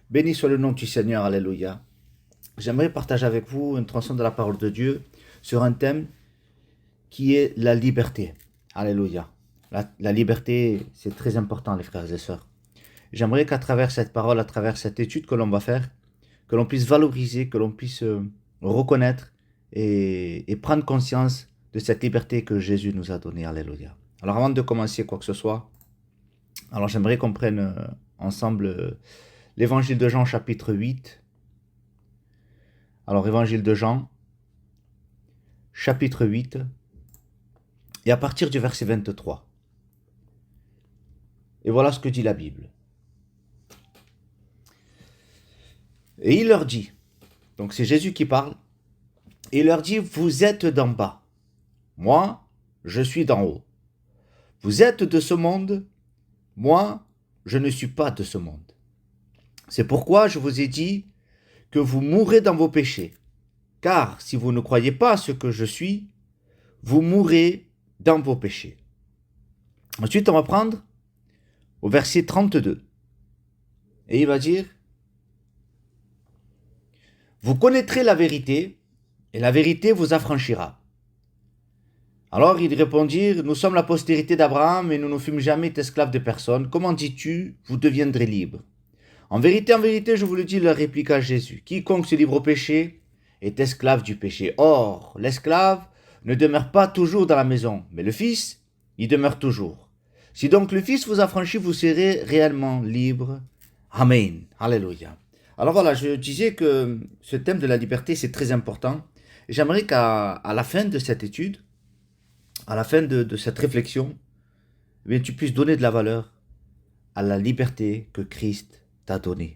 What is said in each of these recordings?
Béni soit le nom du Seigneur, alléluia. J'aimerais partager avec vous une transition de la parole de Dieu sur un thème qui est la liberté. Alléluia. La liberté, c'est très important, les frères et sœurs. J'aimerais qu'à travers cette parole, à travers cette étude que l'on va faire, que l'on puisse valoriser, que l'on puisse reconnaître et prendre conscience de cette liberté que Jésus nous a donnée. Alléluia. Alors avant de commencer quoi que ce soit, alors j'aimerais qu'on prenne ensemble l'évangile de Jean chapitre 8. Alors évangile de Jean chapitre 8 et à partir du verset 23. Et voilà ce que dit la Bible. Et il leur dit, donc c'est Jésus qui parle, et il leur dit, vous êtes d'en bas, moi je suis d'en haut. Vous êtes de ce monde, moi je ne suis pas de ce monde. C'est pourquoi je vous ai dit que vous mourrez dans vos péchés. Car si vous ne croyez pas ce que je suis, vous mourrez dans vos péchés. Ensuite, on va prendre au verset 32. Et il va dire, vous connaîtrez la vérité, et la vérité vous affranchira. Alors ils répondirent, nous sommes la postérité d'Abraham, et nous ne fûmes jamais esclaves de personne. Comment dis-tu, vous deviendrez libres? En vérité, je vous le dis, leur répliqua Jésus. Quiconque se livre au péché est esclave du péché. Or, l'esclave ne demeure pas toujours dans la maison, mais le Fils y demeure toujours. Si donc le Fils vous affranchit, vous serez réellement libre. Amen. Alléluia. Alors voilà, je disais que ce thème de la liberté, c'est très important. J'aimerais qu'à la fin de cette étude, à la fin de cette réflexion, eh bien, tu puisses donner de la valeur à la liberté que Christ t'a donnée.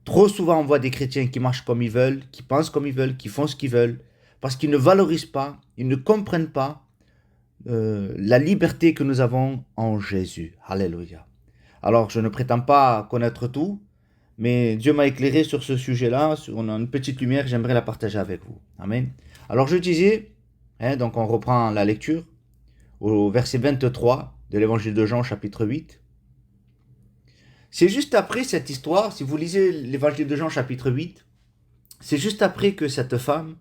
Trop souvent, on voit des chrétiens qui marchent comme ils veulent, qui pensent comme ils veulent, qui font ce qu'ils veulent, parce qu'ils ne valorisent pas, ils ne comprennent pas la liberté que nous avons en Jésus. Alléluia. Alors, je ne prétends pas connaître tout, mais Dieu m'a éclairé sur ce sujet-là. On a une petite lumière, j'aimerais la partager avec vous. Amen. Alors, je disais, donc on reprend la lecture au verset 23 de l'évangile de Jean, chapitre 8. C'est juste après cette histoire, si vous lisez l'évangile de Jean, chapitre 8, c'est juste après que cette femme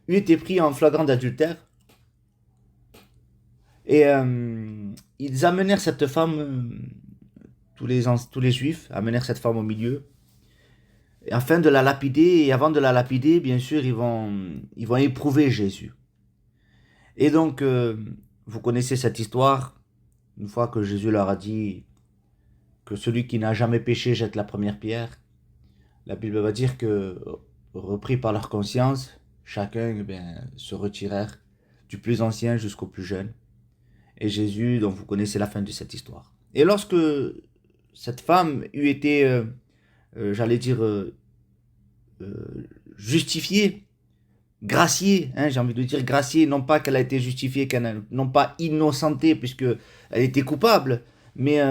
eut été prise en flagrant d'adultère. Et ils amenèrent cette femme, tous les juifs amenèrent cette femme au milieu, afin de la lapider. Et avant de la lapider, bien sûr, ils vont éprouver Jésus. Et donc, vous connaissez cette histoire, une fois que Jésus leur a dit que celui qui n'a jamais péché jette la première pierre. La Bible va dire que, repris par leur conscience, chacun se retirèrent, du plus ancien jusqu'au plus jeune. Et Jésus, donc vous connaissez la fin de cette histoire. Et lorsque cette femme eut été, justifiée, graciée, j'ai envie de dire graciée, non pas qu'elle a été justifiée, non pas innocentée, puisqu'elle était coupable, mais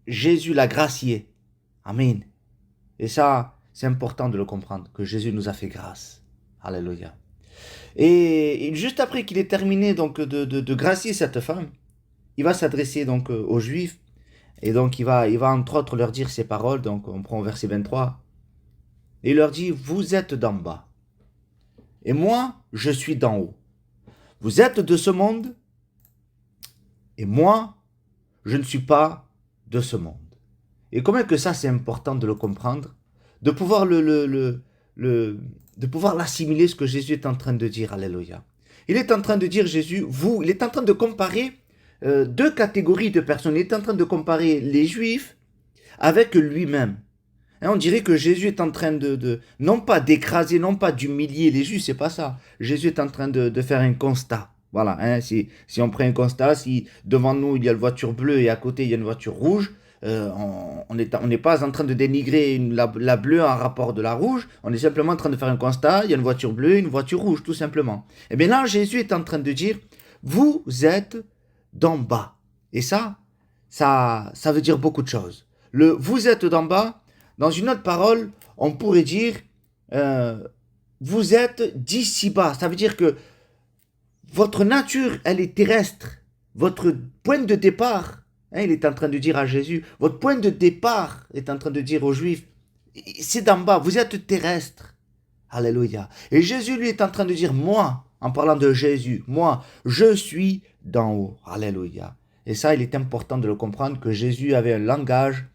Jésus l'a graciée. Amen. Et ça, c'est important de le comprendre, que Jésus nous a fait grâce. Alléluia. Et juste après qu'il ait terminé donc de gracier cette femme, il va s'adresser donc aux Juifs, et donc il va entre autres leur dire ces paroles. Donc on prend au verset 23, et il leur dit, vous êtes d'en bas, et moi je suis d'en haut. Vous êtes de ce monde, et moi je ne suis pas de ce monde. Et comment que ça c'est important de le comprendre, de pouvoir de pouvoir l'assimiler, ce que Jésus est en train de dire. Alléluia. Il est en train de dire, Jésus, il est en train de comparer deux catégories de personnes. Il est en train de comparer les Juifs avec lui-même. Et on dirait que Jésus est en train non pas d'écraser, non pas d'humilier les Juifs, c'est pas ça. Jésus est en train de faire un constat. Voilà, si on prend un constat, si devant nous il y a une voiture bleue et à côté il y a une voiture rouge, on n'est pas en train de dénigrer la bleue en rapport de la rouge, on est simplement en train de faire un constat, il y a une voiture bleue et une voiture rouge, tout simplement. Et bien là, Jésus est en train de dire, vous êtes d'en bas. Et ça veut dire beaucoup de choses. Le vous êtes d'en bas, dans une autre parole, on pourrait dire, vous êtes d'ici bas. Ça veut dire que votre nature, elle est terrestre. Votre point de départ, Hein, il est en train de dire à Jésus, votre point de départ est en train de dire aux Juifs, c'est d'en bas, vous êtes terrestre. Alléluia. Et Jésus lui est en train de dire, moi, en parlant de Jésus, moi, je suis d'en haut. Alléluia. Et ça, il est important de le comprendre que Jésus avait un langage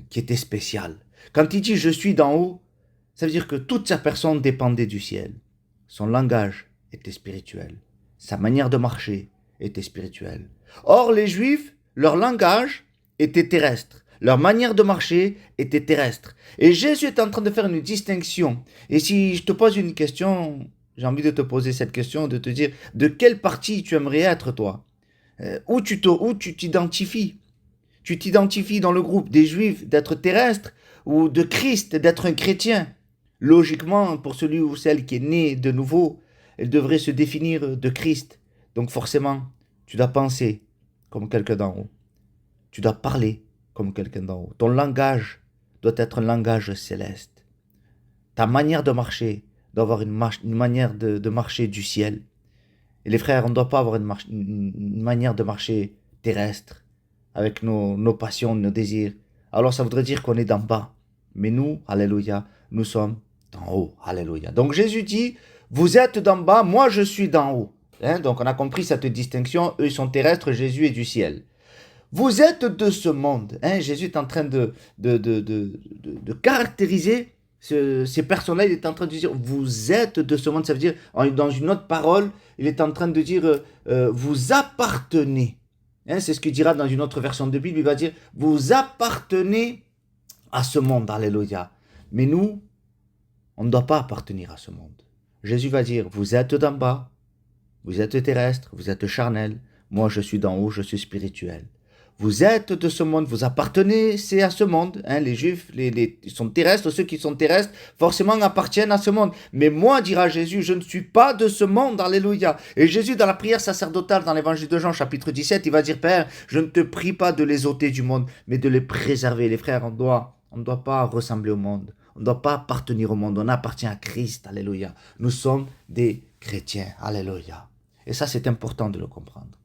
qui était spécial. Quand il dit je suis d'en haut, ça veut dire que toute sa personne dépendait du ciel. Son langage était spirituel. Sa manière de marcher était spirituelle. Or, les Juifs, leur langage était terrestre. Leur manière de marcher était terrestre. Et Jésus est en train de faire une distinction. Et si je te pose une question, j'ai envie de te poser cette question, de te dire de quelle partie tu aimerais être, toi, où tu t'identifies. Tu t'identifies dans le groupe des Juifs d'être terrestre ou de Christ d'être un chrétien. Logiquement, pour celui ou celle qui est né de nouveau, elle devrait se définir de Christ. Donc forcément, tu dois penser comme quelqu'un d'en haut. Tu dois parler comme quelqu'un d'en haut. Ton langage doit être un langage céleste. Ta manière de marcher doit avoir une manière de marcher du ciel. Et les frères, on ne doit pas avoir une manière de marcher terrestre, avec nos passions, nos désirs. Alors ça voudrait dire qu'on est d'en bas. Mais nous, alléluia, nous sommes d'en haut. Alléluia. Donc Jésus dit, vous êtes d'en bas, moi je suis d'en haut. Hein, donc on a compris cette distinction, eux ils sont terrestres, Jésus est du ciel. Vous êtes de ce monde. Hein, Jésus est en train de caractériser ces personnes-là. Il est en train de dire, vous êtes de ce monde. Ça veut dire, dans une autre parole, il est en train de dire, vous appartenez. Hein, c'est ce qu'il dira dans une autre version de Bible. Il va dire, vous appartenez à ce monde. Alléluia. Mais nous, on ne doit pas appartenir à ce monde. Jésus va dire, vous êtes d'en bas, vous êtes terrestre, vous êtes charnel. Moi, je suis d'en haut, je suis spirituel. Vous êtes de ce monde, vous appartenez, c'est à ce monde. Hein, les Juifs, ils sont terrestres, ceux qui sont terrestres, forcément appartiennent à ce monde. Mais moi, dira Jésus, je ne suis pas de ce monde, alléluia. Et Jésus, dans la prière sacerdotale, dans l'évangile de Jean, chapitre 17, il va dire, Père, je ne te prie pas de les ôter du monde, mais de les préserver. Les frères, on ne doit pas ressembler au monde. On ne doit pas appartenir au monde, on appartient à Christ, alléluia. Nous sommes des chrétiens, alléluia. Et ça, c'est important de le comprendre.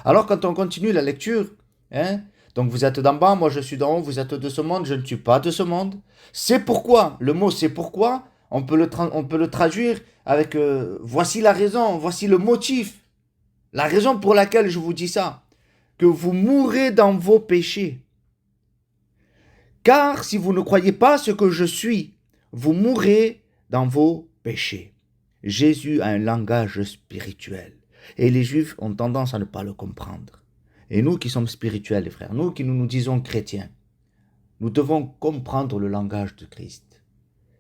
Alors, quand on continue la lecture, hein, donc vous êtes d'en bas, moi je suis d'en haut, vous êtes de ce monde, je ne suis pas de ce monde. C'est pourquoi, le mot c'est pourquoi, on peut le traduire avec voici la raison, voici le motif. La raison pour laquelle je vous dis ça, que vous mourrez dans vos péchés. Car si vous ne croyez pas ce que je suis, vous mourrez dans vos péchés. Jésus a un langage spirituel. Et les Juifs ont tendance à ne pas le comprendre. Et nous qui sommes spirituels, les frères, nous qui nous disons chrétiens, nous devons comprendre le langage de Christ.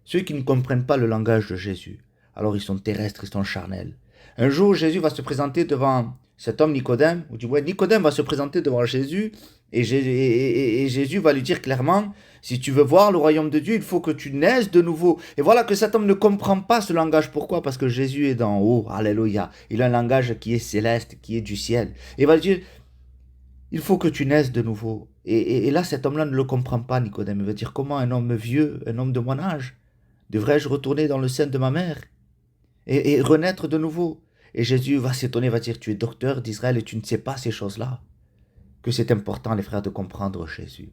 Ceux qui ne comprennent pas le langage de Jésus, alors ils sont terrestres, ils sont charnels. Un jour, Jésus va se présenter devant cet homme Nicodème, ou du moins Nicodème va se présenter devant Jésus, et Jésus va lui dire clairement, si tu veux voir le royaume de Dieu, il faut que tu naisses de nouveau. Et voilà que cet homme ne comprend pas ce langage. Pourquoi? Parce que Jésus est d'en haut, alléluia. Il a un langage qui est céleste, qui est du ciel. Et il va lui dire, il faut que tu naisses de nouveau. Et là, cet homme-là ne le comprend pas, Nicodème. Il va dire, comment un homme vieux, un homme de mon âge, devrais-je retourner dans le sein de ma mère et renaître de nouveau? Et Jésus va s'étonner, va dire, tu es docteur d'Israël et tu ne sais pas ces choses-là. Que c'est important, les frères, de comprendre Jésus.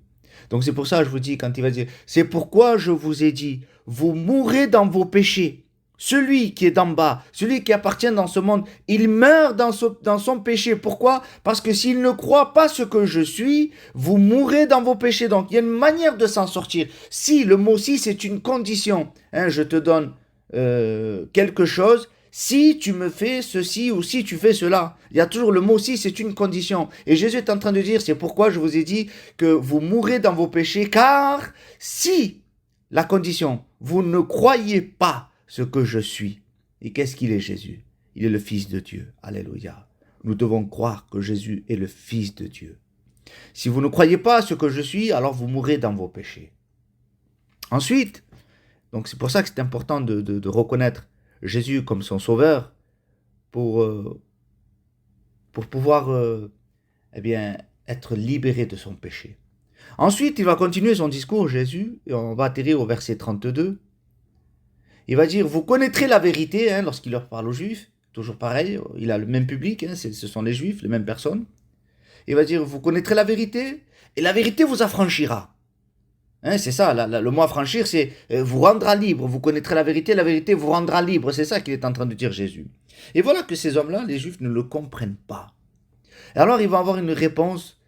Donc c'est pour ça que je vous dis, quand il va dire, c'est pourquoi je vous ai dit, vous mourrez dans vos péchés. Celui qui est d'en bas, celui qui appartient dans ce monde, il meurt dans son péché. Pourquoi? Parce que s'il ne croit pas ce que je suis, vous mourrez dans vos péchés. Donc il y a une manière de s'en sortir. Si, le mot si, c'est une condition. Hein, je te donne quelque chose. Si tu me fais ceci ou si tu fais cela. Il y a toujours le mot si, c'est une condition. Et Jésus est en train de dire, c'est pourquoi je vous ai dit que vous mourrez dans vos péchés, car si, la condition, vous ne croyez pas ce que je suis. Et qu'est-ce qu'il est, Jésus? Il est le Fils de Dieu. Alléluia. Nous devons croire que Jésus est le Fils de Dieu. Si vous ne croyez pas ce que je suis, alors vous mourrez dans vos péchés. Ensuite, donc c'est pour ça que c'est important de reconnaître Jésus comme son sauveur pour pouvoir être libéré de son péché. Ensuite, il va continuer son discours, Jésus, et on va atterrir au verset 32. Il va dire, vous connaîtrez la vérité, hein, lorsqu'il leur parle aux Juifs, toujours pareil, il a le même public, hein, ce sont les Juifs, les mêmes personnes. Il va dire, vous connaîtrez la vérité, et la vérité vous affranchira. Hein, c'est ça, le mot affranchir, c'est vous rendra libre. Vous connaîtrez la vérité vous rendra libre. C'est ça qu'il est en train de dire Jésus. Et voilà que ces hommes-là, les Juifs, ne le comprennent pas. Et alors, ils vont avoir une réponse,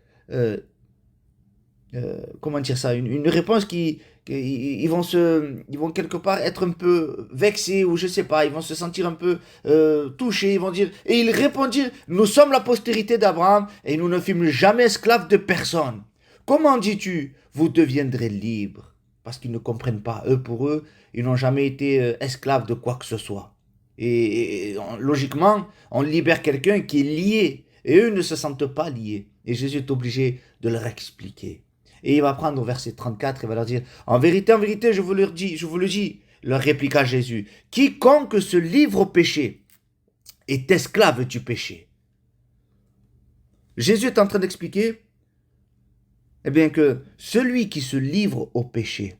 comment dire ça, une réponse ils vont quelque part être un peu vexés, ou je sais pas, ils vont se sentir un peu touchés, ils vont dire, et ils répondirent, nous sommes la postérité d'Abraham, et nous ne fûmes jamais esclaves de personne. Comment dis-tu, vous deviendrez libres? Parce qu'ils ne comprennent pas. Pour eux, ils n'ont jamais été esclaves de quoi que ce soit. Logiquement, on libère quelqu'un qui est lié. Et eux ne se sentent pas liés. Et Jésus est obligé de leur expliquer. Et il va prendre au verset 34, il va leur dire, en vérité, je vous le dis, leur répliqua Jésus, quiconque se livre au péché est esclave du péché. Jésus est en train d'expliquer, eh bien, que celui qui se livre au péché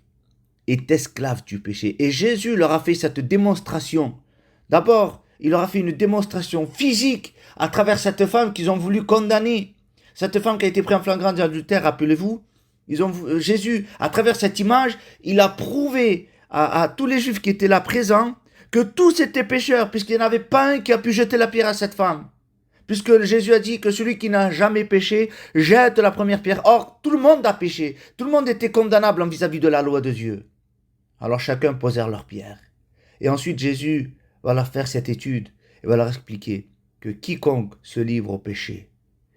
est esclave du péché. Et Jésus leur a fait cette démonstration. D'abord, il leur a fait une démonstration physique à travers cette femme qu'ils ont voulu condamner. Cette femme qui a été prise en flagrant adultère, rappelez-vous, Jésus, à travers cette image, il a prouvé à tous les Juifs qui étaient là présents que tous étaient pécheurs, puisqu'il n'y en avait pas un qui a pu jeter la pierre à cette femme. Puisque Jésus a dit que celui qui n'a jamais péché jette la première pierre. Or, tout le monde a péché. Tout le monde était condamnable en vis-à-vis de la loi de Dieu. Alors chacun posèrent leur pierre. Et ensuite, Jésus va leur faire cette étude et va leur expliquer que quiconque se livre au péché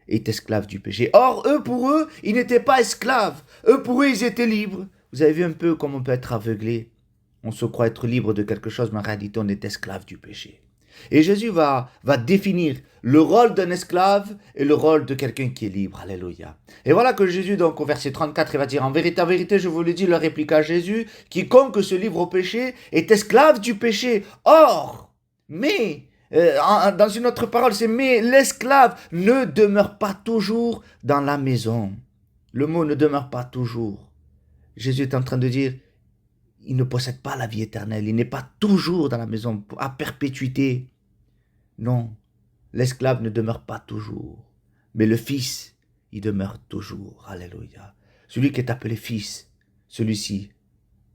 est esclave du péché. Or, pour eux, ils n'étaient pas esclaves. Pour eux, ils étaient libres. Vous avez vu un peu comment on peut être aveuglé. On se croit être libre de quelque chose, mais en réalité, on est esclave du péché. Et Jésus va définir le rôle d'un esclave et le rôle de quelqu'un qui est libre. Alléluia. Et voilà que Jésus, donc, au verset 34, il va dire, en vérité, je vous le dis, leur répliqua Jésus, quiconque se livre au péché est esclave du péché. Or, mais, dans une autre parole, c'est mais l'esclave ne demeure pas toujours dans la maison. Le mot ne demeure pas toujours. Jésus est en train de dire, il ne possède pas la vie éternelle, il n'est pas toujours dans la maison à perpétuité. Non, l'esclave ne demeure pas toujours, mais le fils, il demeure toujours. Alléluia. Celui qui est appelé fils, celui-ci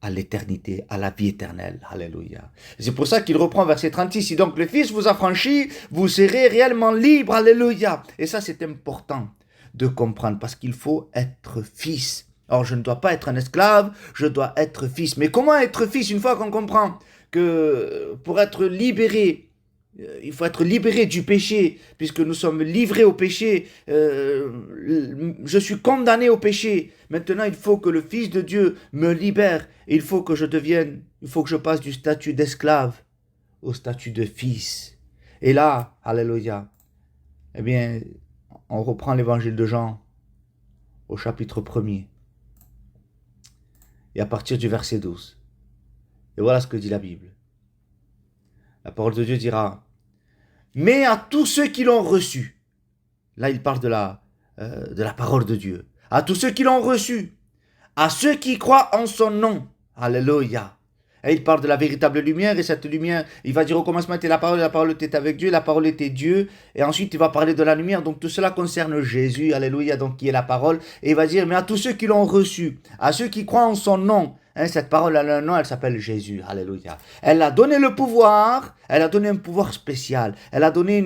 à l'éternité, à la vie éternelle. Alléluia. C'est pour ça qu'il reprend verset 36. Si donc le fils vous affranchit, vous serez réellement libre. Alléluia. Et ça, c'est important de comprendre parce qu'il faut être fils. Or, je ne dois pas être un esclave, je dois être fils. Mais comment être fils une fois qu'on comprend que pour être libéré, il faut être libéré du péché, puisque nous sommes livrés au péché, je suis condamné au péché. Maintenant, il faut que le Fils de Dieu me libère. Et il faut que je passe du statut d'esclave au statut de fils. Et là, alléluia, eh bien, on reprend l'évangile de Jean au chapitre 1er. Et à partir du verset 12. Et voilà ce que dit la Bible. La parole de Dieu dira, mais à tous ceux qui l'ont reçu, là il parle de la parole de Dieu, à tous ceux qui l'ont reçu, à ceux qui croient en son nom, alléluia. Et il parle de la véritable lumière, et cette lumière, il va dire au commencement était la parole était avec Dieu, la parole était Dieu, et ensuite il va parler de la lumière, donc tout cela concerne Jésus, alléluia, donc qui est la parole, et il va dire, mais à tous ceux qui l'ont reçu, à ceux qui croient en son nom, cette parole, elle a un nom, elle s'appelle Jésus, alléluia. Elle a donné le pouvoir, elle a donné un pouvoir spécial, elle a donné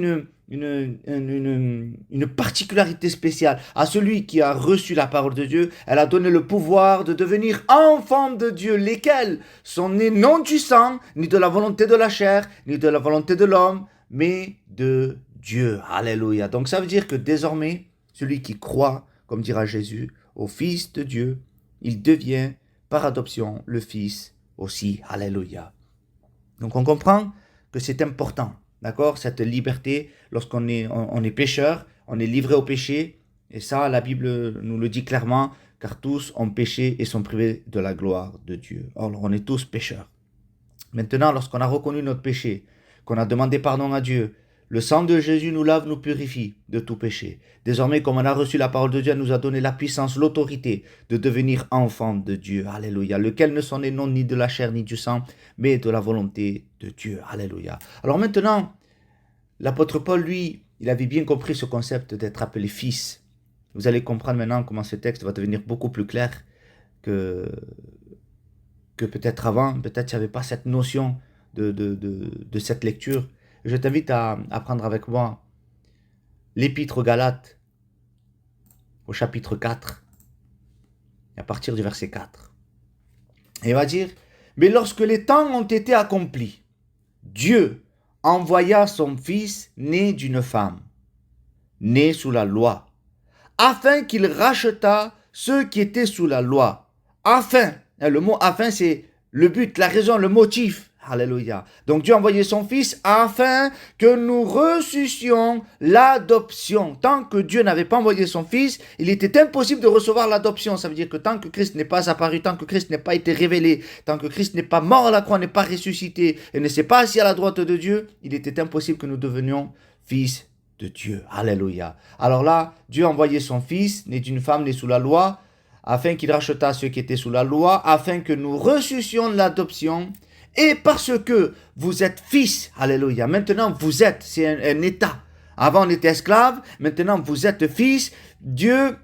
une particularité spéciale à celui qui a reçu la parole de Dieu. Elle a donné le pouvoir de devenir enfant de Dieu, lesquels sont nés non du sang, ni de la volonté de la chair, ni de la volonté de l'homme, mais de Dieu. Alléluia. Donc ça veut dire que désormais, celui qui croit, comme dira Jésus, au Fils de Dieu, il devient par adoption le Fils aussi. Alléluia. Donc on comprend que c'est important. D'accord, cette liberté, lorsqu'on est pécheur, on est livré au péché. Et ça, la Bible nous le dit clairement, car tous ont péché et sont privés de la gloire de Dieu. Or, on est tous pécheurs. Maintenant, lorsqu'on a reconnu notre péché, qu'on a demandé pardon à Dieu, le sang de Jésus nous lave, nous purifie de tout péché. Désormais, comme on a reçu la parole de Dieu, elle nous a donné la puissance, l'autorité de devenir enfants de Dieu. Alléluia. Lequel ne sont nés non ni de la chair ni du sang, mais de la volonté de Dieu. Alléluia. Alors maintenant, l'apôtre Paul, lui, il avait bien compris ce concept d'être appelé fils. Vous allez comprendre maintenant comment ce texte va devenir beaucoup plus clair que, que peut-être avant. Peut-être tu n'avais pas cette notion de cette lecture. Je t'invite à prendre avec moi l'Épître aux Galates au chapitre 4, et à partir du verset 4. Et il va dire, mais lorsque les temps ont été accomplis, Dieu envoya son Fils né d'une femme, né sous la loi, afin qu'il rachetât ceux qui étaient sous la loi. Afin, le mot afin c'est le but, la raison, le motif. Alléluia. Donc Dieu a envoyé son Fils afin que nous reçussions l'adoption. Tant que Dieu n'avait pas envoyé son Fils, il était impossible de recevoir l'adoption. Ça veut dire que tant que Christ n'est pas apparu, tant que Christ n'est pas été révélé, tant que Christ n'est pas mort à la croix, n'est pas ressuscité et ne s'est pas assis à la droite de Dieu, il était impossible que nous devenions fils de Dieu. Alléluia. Alors là, Dieu a envoyé son Fils, né d'une femme, né sous la loi, afin qu'il rachetât ceux qui étaient sous la loi, afin que nous reçussions l'adoption. Et parce que vous êtes fils, alléluia, maintenant vous êtes, c'est un état. Avant on était esclave, maintenant vous êtes fils. Dieu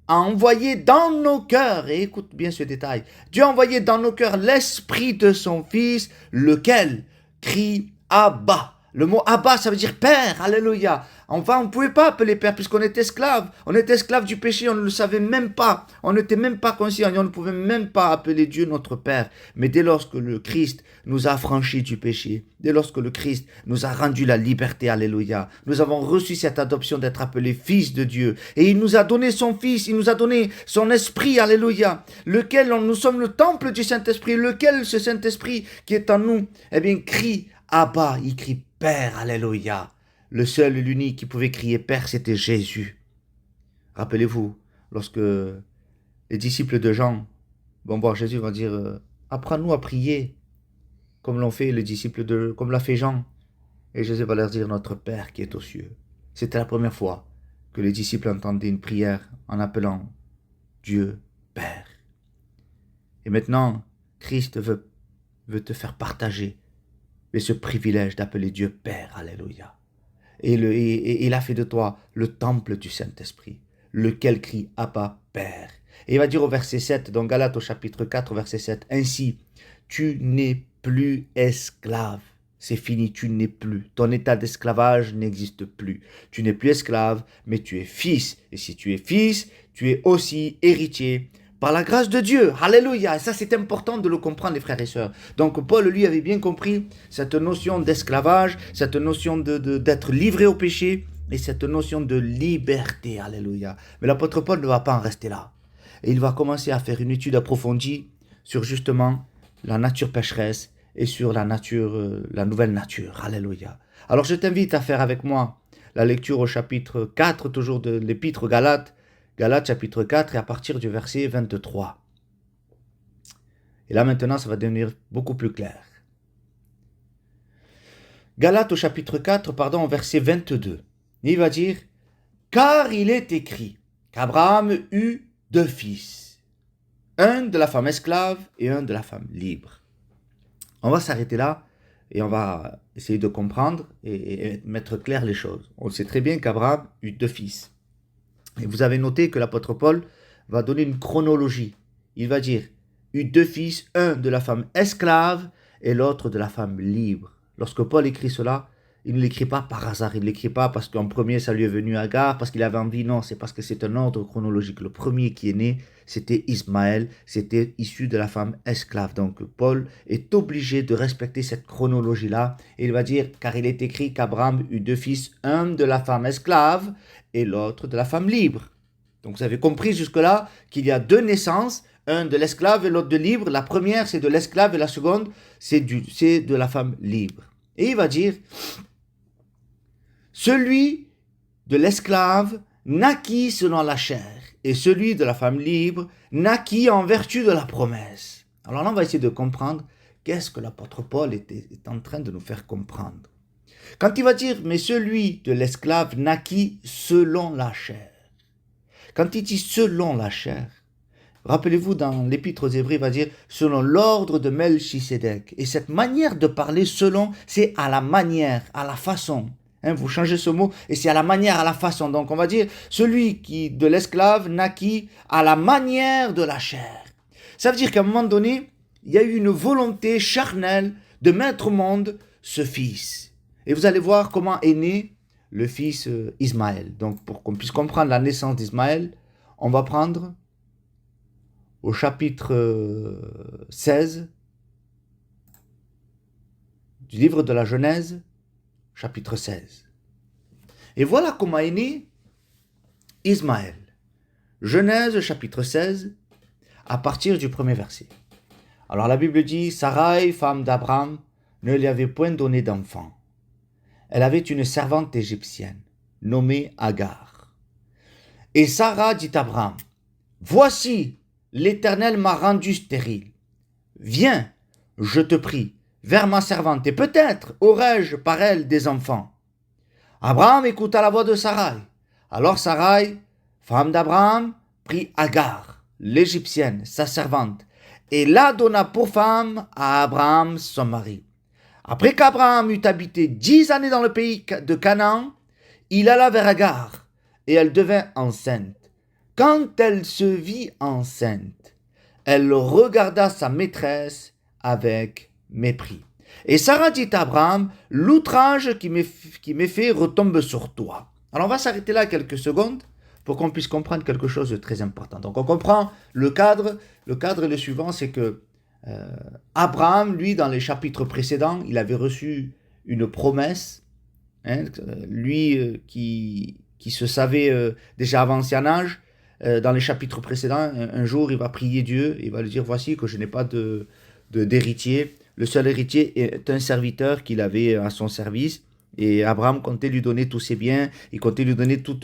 a envoyé dans nos cœurs, et écoute bien ce détail, Dieu a envoyé dans nos cœurs l'esprit de son Fils, lequel crie Abba. Le mot Abba, ça veut dire Père, alléluia. Enfin, on ne pouvait pas appeler Père puisqu'on était esclave. On était esclave du péché, on ne le savait même pas. On n'était même pas conscient et on ne pouvait même pas appeler Dieu notre Père. Mais dès lors que le Christ nous a affranchis du péché, dès lors que le Christ nous a rendu la liberté, alléluia, nous avons reçu cette adoption d'être appelés fils de Dieu. Et il nous a donné son Fils, il nous a donné son Esprit, alléluia, lequel nous sommes le temple du Saint-Esprit, lequel ce Saint-Esprit qui est en nous, eh bien, crie Abba, il crie Père, alléluia. Le seul et l'unique qui pouvait crier Père, c'était Jésus. Rappelez-vous, lorsque les disciples de Jean vont voir Jésus, vont dire apprends-nous à prier, comme l'ont fait les disciples comme l'a fait Jean. Et Jésus va leur dire notre Père qui est aux cieux. C'était la première fois que les disciples entendaient une prière en appelant Dieu Père. Et maintenant, Christ veut te faire partager ce privilège d'appeler Dieu Père, alléluia. Et il a fait de toi le temple du Saint-Esprit, lequel crie Abba, Père. Et il va dire au verset 7, dans Galates au chapitre 4, verset 7, ainsi, tu n'es plus esclave. C'est fini, tu n'es plus. Ton état d'esclavage n'existe plus. Tu n'es plus esclave, mais tu es fils. Et si tu es fils, tu es aussi héritier par la grâce de Dieu. Alléluia. Et ça, c'est important de le comprendre, les frères et sœurs. Donc, Paul, lui, avait bien compris cette notion d'esclavage, cette notion d'être livré au péché et cette notion de liberté. Alléluia. Mais l'apôtre Paul ne va pas en rester là. Et il va commencer à faire une étude approfondie sur justement la nature pécheresse et sur la nouvelle nature. Alléluia. Alors, je t'invite à faire avec moi la lecture au chapitre 4, toujours de l'Épître aux Galates, Galates chapitre 4 et à partir du verset 23. Et là maintenant, ça va devenir beaucoup plus clair. Galates au chapitre 4, au verset 22. Il va dire, car il est écrit qu'Abraham eut 2 fils, un de la femme esclave et un de la femme libre. On va s'arrêter là et on va essayer de comprendre et mettre clair les choses. On sait très bien qu'Abraham eut 2 fils. Et vous avez noté que l'apôtre Paul va donner une chronologie. Il va dire, eut 2 fils, un de la femme esclave et l'autre de la femme libre. Lorsque Paul écrit cela, il ne l'écrit pas par hasard, il ne l'écrit pas parce qu'en premier ça lui est venu Agar, parce qu'il avait envie, non, c'est parce que c'est un ordre chronologique. Le premier qui est né, c'était Ismaël, c'était issu de la femme esclave. Donc Paul est obligé de respecter cette chronologie-là. Et il va dire, car il est écrit qu'Abraham eut 2 fils, un de la femme esclave et l'autre de la femme libre. Donc vous avez compris jusque-là qu'il y a 2 naissances, un de l'esclave et l'autre de libre. La première c'est de l'esclave et la seconde c'est de la femme libre. Et il va dire, celui de l'esclave naquit selon la chair et celui de la femme libre naquit en vertu de la promesse. Alors là on va essayer de comprendre qu'est-ce que l'apôtre Paul est en train de nous faire comprendre. Quand il va dire, mais celui de l'esclave naquit selon la chair. Quand il dit selon la chair, rappelez-vous dans l'épître aux Hébreux, il va dire selon l'ordre de Melchisédek. Et cette manière de parler selon, c'est à la manière, à la façon. Hein, vous changez ce mot, et c'est à la manière, à la façon. Donc on va dire, celui qui de l'esclave naquit à la manière de la chair. Ça veut dire qu'à un moment donné, il y a eu une volonté charnelle de mettre au monde ce fils. Et vous allez voir comment est né le fils Ismaël. Donc pour qu'on puisse comprendre la naissance d'Ismaël, on va prendre au chapitre 16 du livre de la Genèse, chapitre 16. Et voilà comment est né Ismaël. Genèse, chapitre 16, à partir du premier verset. Alors la Bible dit, Sarai, femme d'Abraham, ne lui avait point donné d'enfant. Elle avait une servante égyptienne, nommée Agar. Et Sarah dit à Abraham, voici, l'Éternel m'a rendu stérile. Viens, je te prie, vers ma servante, et peut-être aurai-je par elle des enfants. Abraham écouta la voix de Sarai. Alors Sarai, femme d'Abraham, prit Agar, l'Égyptienne, sa servante, et la donna pour femme à Abraham, son mari. Après qu'Abraham eut habité 10 années dans le pays de Canaan, il alla vers Agar, et elle devint enceinte. Quand elle se vit enceinte, elle regarda sa maîtresse avec mépris. Et Sarah dit à Abraham, l'outrage qui m'est fait retombe sur toi. Alors on va s'arrêter là quelques secondes pour qu'on puisse comprendre quelque chose de très important. Donc on comprend le cadre. Le cadre est le suivant, c'est que Abraham, lui, dans les chapitres précédents, il avait reçu une promesse. Hein, lui qui se savait déjà avant ancien âge, dans les chapitres précédents, un jour il va prier Dieu, il va lui dire, voici que je n'ai pas d'héritier. Le seul héritier est un serviteur qu'il avait à son service. Et Abraham comptait lui donner tous ses biens, il comptait lui donner tout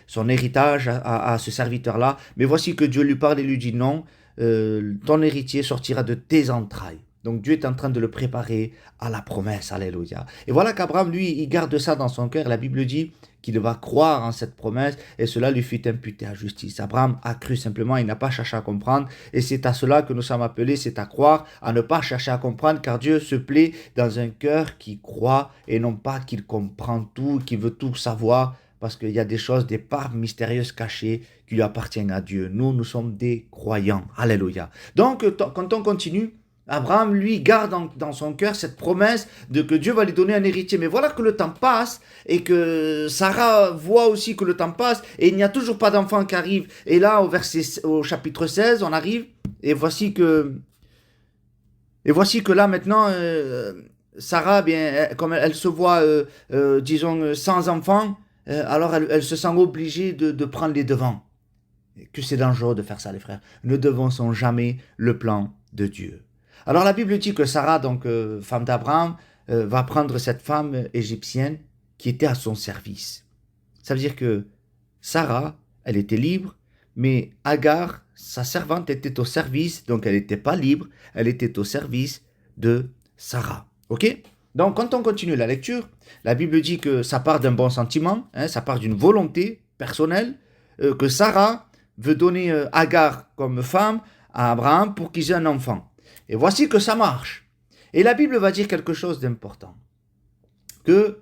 son héritage à ce serviteur-là. Mais voici que Dieu lui parle et lui dit non, ton héritier sortira de tes entrailles. Donc Dieu est en train de le préparer à la promesse, alléluia. Et voilà qu'Abraham, lui, il garde ça dans son cœur. La Bible dit qu'il va croire en cette promesse et cela lui fut imputé à justice. Abraham a cru simplement, il n'a pas cherché à comprendre et c'est à cela que nous sommes appelés, c'est à croire, à ne pas chercher à comprendre car Dieu se plaît dans un cœur qui croit et non pas qu'il comprend tout, qui veut tout savoir parce qu'il y a des choses, des parts mystérieuses cachées qui lui appartiennent à Dieu. Nous sommes des croyants, alléluia. Donc quand on continue, Abraham, lui, garde dans son cœur cette promesse de que Dieu va lui donner un héritier. Mais voilà que le temps passe et que Sarah voit aussi que le temps passe et il n'y a toujours pas d'enfant qui arrive. Et là, au chapitre 16, on arrive et voici que là maintenant, Sarah, bien, comme elle se voit, disons, sans enfant, alors elle se sent obligée de prendre les devants. Et que c'est dangereux de faire ça, les frères. Ne devançons jamais le plan de Dieu. Alors la Bible dit que Sarah, donc femme d'Abraham, va prendre cette femme égyptienne qui était à son service. Ça veut dire que Sarah, elle était libre, mais Agar, sa servante, était au service, donc elle n'était pas libre, elle était au service de Sarah. Ok ? Donc quand on continue la lecture, la Bible dit que ça part d'un bon sentiment, hein, ça part d'une volonté personnelle, que Sarah veut donner Agar comme femme à Abraham pour qu'ils aient un enfant. Et voici que ça marche. Et la Bible va dire quelque chose d'important. Que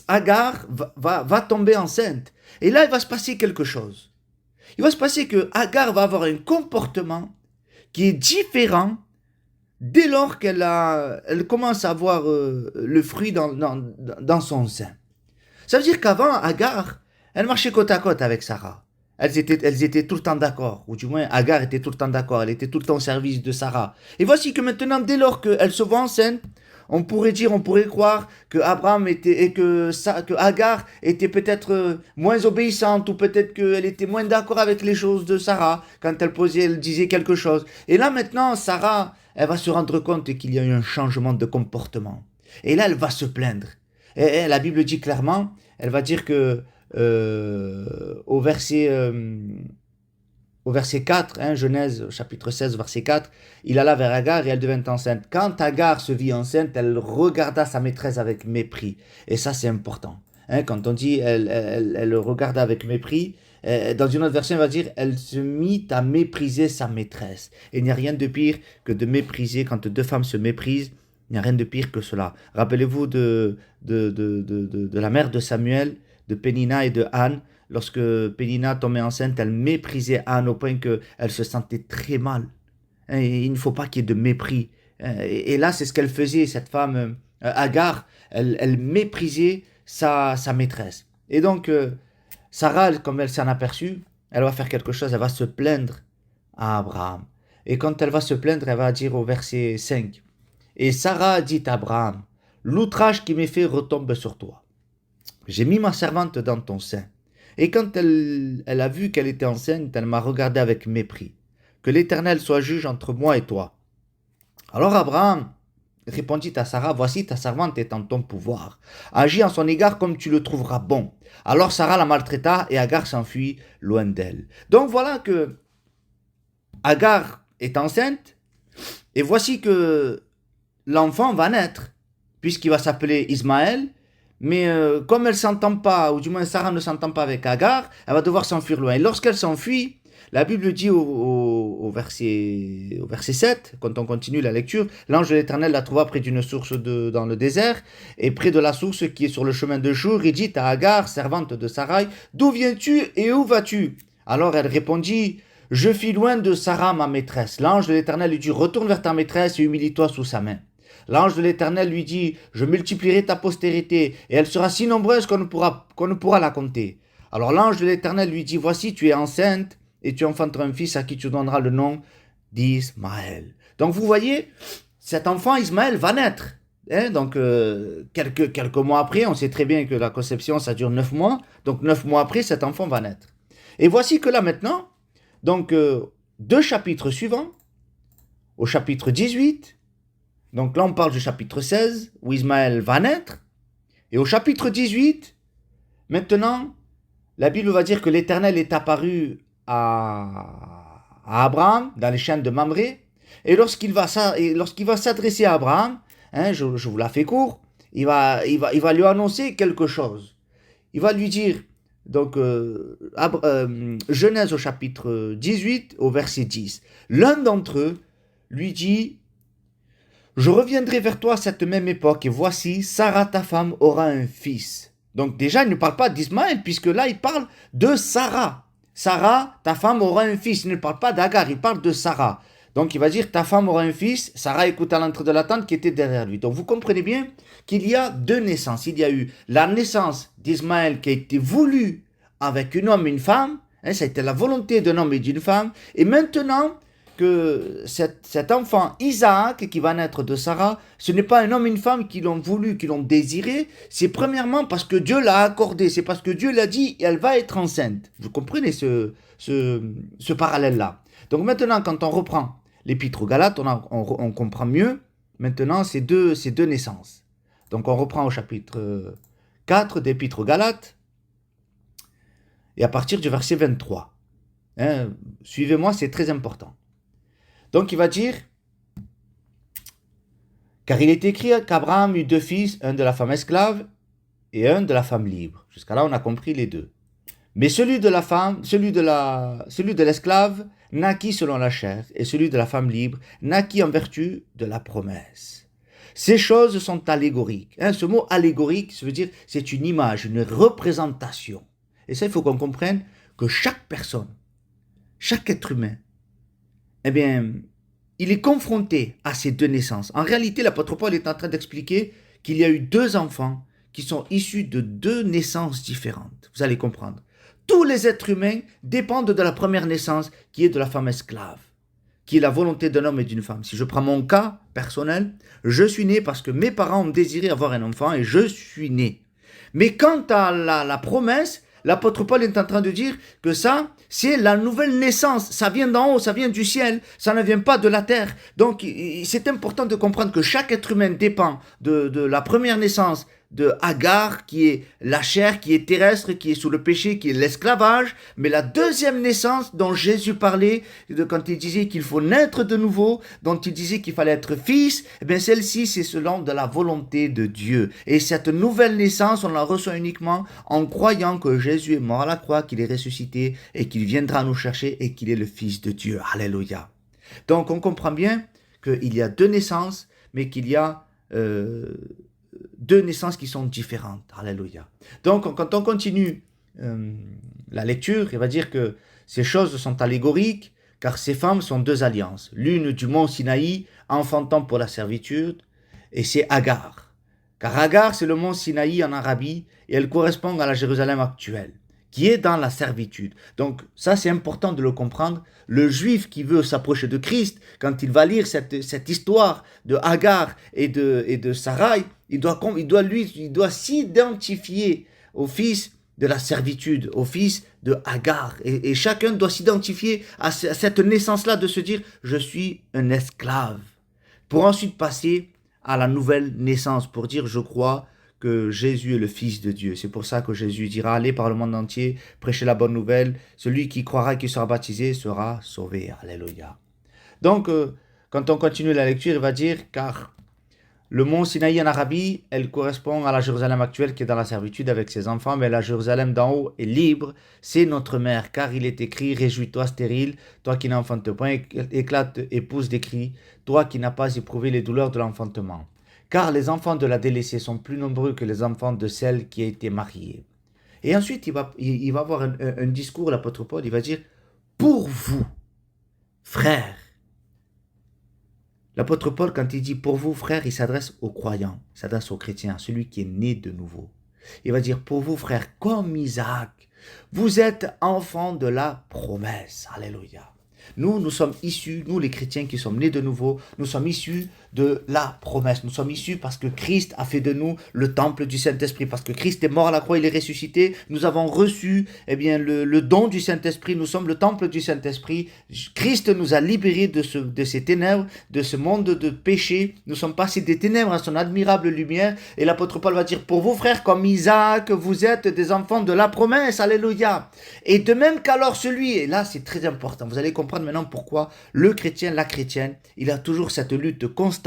Agar va tomber enceinte. Et là, il va se passer quelque chose. Il va se passer que Agar va avoir un comportement qui est différent dès lors elle commence à avoir le fruit dans son sein. Ça veut dire qu'avant, Agar, elle marchait côte à côte avec Sarah. Elles étaient tout le temps d'accord, ou du moins Agar était tout le temps d'accord, elle était tout le temps au service de Sarah. Et voici que maintenant, dès lors qu'elle se voit enceinte, on pourrait croire que que Agar était peut-être moins obéissante, ou peut-être qu'elle était moins d'accord avec les choses de Sarah, quand elle disait quelque chose. Et là maintenant, Sarah, elle va se rendre compte qu'il y a eu un changement de comportement. Et là, elle va se plaindre. Et la Bible dit clairement, elle va dire que au verset 4, hein, Genèse chapitre 16, verset 4, il alla vers Agar et elle devint enceinte. Quand Agar se vit enceinte, elle regarda sa maîtresse avec mépris. Et ça, c'est important. Hein, quand on dit elle regarda avec mépris, dans une autre version, on va dire elle se mit à mépriser sa maîtresse. Et il n'y a rien de pire que de mépriser quand deux femmes se méprisent. Il n'y a rien de pire que cela. Rappelez-vous de la mère de Samuel, de Pénina et de Anne. Lorsque Pénina tombait enceinte, elle méprisait Anne au point qu'elle se sentait très mal. Et il ne faut pas qu'il y ait de mépris. Et là, c'est ce qu'elle faisait, cette femme Agar. Elle méprisait sa maîtresse. Et donc, Sarah, comme elle s'en aperçut, elle va faire quelque chose, elle va se plaindre à Abraham. Et quand elle va se plaindre, elle va dire au verset 5, et Sarah dit à Abraham, l'outrage qui m'est fait retombe sur toi. J'ai mis ma servante dans ton sein. Et quand elle a vu qu'elle était enceinte, elle m'a regardé avec mépris. Que l'Éternel soit juge entre moi et toi. Alors Abraham répondit à Sarah, voici ta servante est en ton pouvoir. Agis en son égard comme tu le trouveras bon. Alors Sarah la maltraita et Agar s'enfuit loin d'elle. Donc voilà que Agar est enceinte et voici que l'enfant va naître puisqu'il va s'appeler Ismaël. Mais comme elle ne s'entend pas, ou du moins Sarah ne s'entend pas avec Agar, elle va devoir s'enfuir loin. Et lorsqu'elle s'enfuit, la Bible dit au verset 7, quand on continue la lecture, l'ange de l'Éternel la trouva près d'une source dans le désert, et près de la source qui est sur le chemin de Shur, il dit à Agar, servante de Sarai, d'où viens-tu et où vas-tu? Alors elle répondit, je fis loin de Sarah ma maîtresse. L'ange de l'Éternel lui dit, retourne vers ta maîtresse et humilie-toi sous sa main. L'ange de l'Éternel lui dit, je multiplierai ta postérité, et elle sera si nombreuse qu'on ne pourra la compter. Alors l'ange de l'Éternel lui dit, voici, tu es enceinte, et tu enfanteras un fils à qui tu donneras le nom d'Ismaël. Donc vous voyez, cet enfant Ismaël va naître. Donc quelques mois après, on sait très bien que la conception, ça dure 9 mois. Donc 9 mois après, cet enfant va naître. Et voici que là maintenant, donc 2 chapitres suivants, au chapitre 18, donc là on parle du chapitre 16, où Ismaël va naître. Et au chapitre 18, maintenant, la Bible va dire que l'Éternel est apparu à Abraham dans les chaînes de Mamré. Et lorsqu'il va s'adresser à Abraham, je vous la fais court, il va lui annoncer quelque chose. Il va lui dire, donc Genèse au chapitre 18 au verset 10, l'un d'entre eux lui dit, je reviendrai vers toi à cette même époque et voici, Sarah ta femme aura un fils. Donc déjà, il ne parle pas d'Ismaël, puisque là, il parle de Sarah. Sarah, ta femme aura un fils. Il ne parle pas d'Agar, il parle de Sarah. Donc il va dire, ta femme aura un fils. Sarah écoute à l'entrée de la tente qui était derrière lui. Donc vous comprenez bien qu'il y a 2 naissances. Il y a eu la naissance d'Ismaël qui a été voulue avec un homme et une femme. Ça a été la volonté d'un homme et d'une femme. Et maintenant que cet enfant Isaac qui va naître de Sarah, ce n'est pas un homme et une femme qui l'ont voulu, qui l'ont désiré, c'est premièrement parce que Dieu l'a accordé, c'est parce que Dieu l'a dit, elle va être enceinte. Vous comprenez ce parallèle-là. Donc maintenant, quand on reprend l'épître aux Galates, on comprend mieux maintenant ces deux naissances. Donc on reprend au chapitre 4 d'épître aux Galates, et à partir du verset 23. Suivez-moi, c'est très important. Donc il va dire, car il est écrit qu'Abraham eut 2 fils, un de la femme esclave et un de la femme libre. Jusqu'à là, on a compris les 2. Mais celui de l'esclave naquit selon la chair, et celui de la femme libre naquit en vertu de la promesse. Ces choses sont allégoriques. Ce mot allégorique, ça veut dire c'est une image, une représentation. Et ça, il faut qu'on comprenne que chaque personne, chaque être humain, eh bien, il est confronté à ces 2 naissances. En réalité, l'apôtre Paul est en train d'expliquer qu'il y a eu 2 enfants qui sont issus de 2 naissances différentes. Vous allez comprendre. Tous les êtres humains dépendent de la première naissance qui est de la femme esclave, qui est la volonté d'un homme et d'une femme. Si je prends mon cas personnel, je suis né parce que mes parents ont désiré avoir un enfant et je suis né. Mais quant à la promesse, l'apôtre Paul est en train de dire que ça, c'est la nouvelle naissance. Ça vient d'en haut, ça vient du ciel, ça ne vient pas de la terre. Donc, c'est important de comprendre que chaque être humain dépend de la première naissance de Agar, qui est la chair, qui est terrestre, qui est sous le péché, qui est l'esclavage. Mais la deuxième naissance dont Jésus parlait, quand il disait qu'il faut naître de nouveau, dont il disait qu'il fallait être fils, eh bien celle-ci, c'est selon de la volonté de Dieu. Et cette nouvelle naissance, on la reçoit uniquement en croyant que Jésus est mort à la croix, qu'il est ressuscité et qu'il viendra nous chercher et qu'il est le Fils de Dieu. Alléluia. Donc on comprend bien qu'il y a 2 naissances, mais qu'il y a euh, deux naissances qui sont différentes. Alléluia. Donc, quand on continue la lecture, il va dire que ces choses sont allégoriques, car ces femmes sont deux alliances. L'une du mont Sinaï, enfantant pour la servitude, et c'est Agar. Car Agar, c'est le mont Sinaï en Arabie, et elle correspond à la Jérusalem actuelle, qui est dans la servitude. Donc ça, c'est important de le comprendre. Le juif qui veut s'approcher de Christ, quand il va lire cette histoire de Agar et de Sarai, il doit s'identifier au fils de la servitude, au fils de Agar. Et chacun doit s'identifier à cette naissance-là, de se dire « je suis un esclave », pour ensuite passer à la nouvelle naissance, pour dire « je crois que Jésus est le Fils de Dieu ». C'est pour ça que Jésus dira « allez par le monde entier, prêchez la bonne nouvelle, celui qui croira et qui sera baptisé sera sauvé ». Alléluia. Donc, quand on continue la lecture, il va dire « car le mont Sinaï en Arabie, elle correspond à la Jérusalem actuelle qui est dans la servitude avec ses enfants, mais la Jérusalem d'en haut est libre, c'est notre mère, car il est écrit, réjouis-toi stérile, toi qui n'enfantes point, éclate épouse des cris, toi qui n'as pas éprouvé les douleurs de l'enfantement. Car les enfants de la délaissée sont plus nombreux que les enfants de celle qui a été mariée. Et ensuite, il va avoir un discours, l'apôtre Paul, il va dire, pour vous, frères. L'apôtre Paul, quand il dit pour vous, frères, il s'adresse aux croyants, il s'adresse aux chrétiens, à celui qui est né de nouveau. Il va dire pour vous, frères, comme Isaac, vous êtes enfants de la promesse. Alléluia. Nous sommes issus, nous les chrétiens qui sommes nés de nouveau, nous sommes issus de la promesse. Nous sommes issus parce que Christ a fait de nous le temple du Saint-Esprit. Parce que Christ est mort à la croix, il est ressuscité. Nous avons reçu le don du Saint-Esprit. Nous sommes le temple du Saint-Esprit. Christ nous a libérés de ces ténèbres, de ce monde de péché. Nous sommes passés des ténèbres à son admirable lumière. Et l'apôtre Paul va dire, pour vous frères, comme Isaac, vous êtes des enfants de la promesse. Alléluia. Et de même qu'alors celui, et là c'est très important, vous allez comprendre maintenant pourquoi le chrétien, la chrétienne, il a toujours cette lutte constante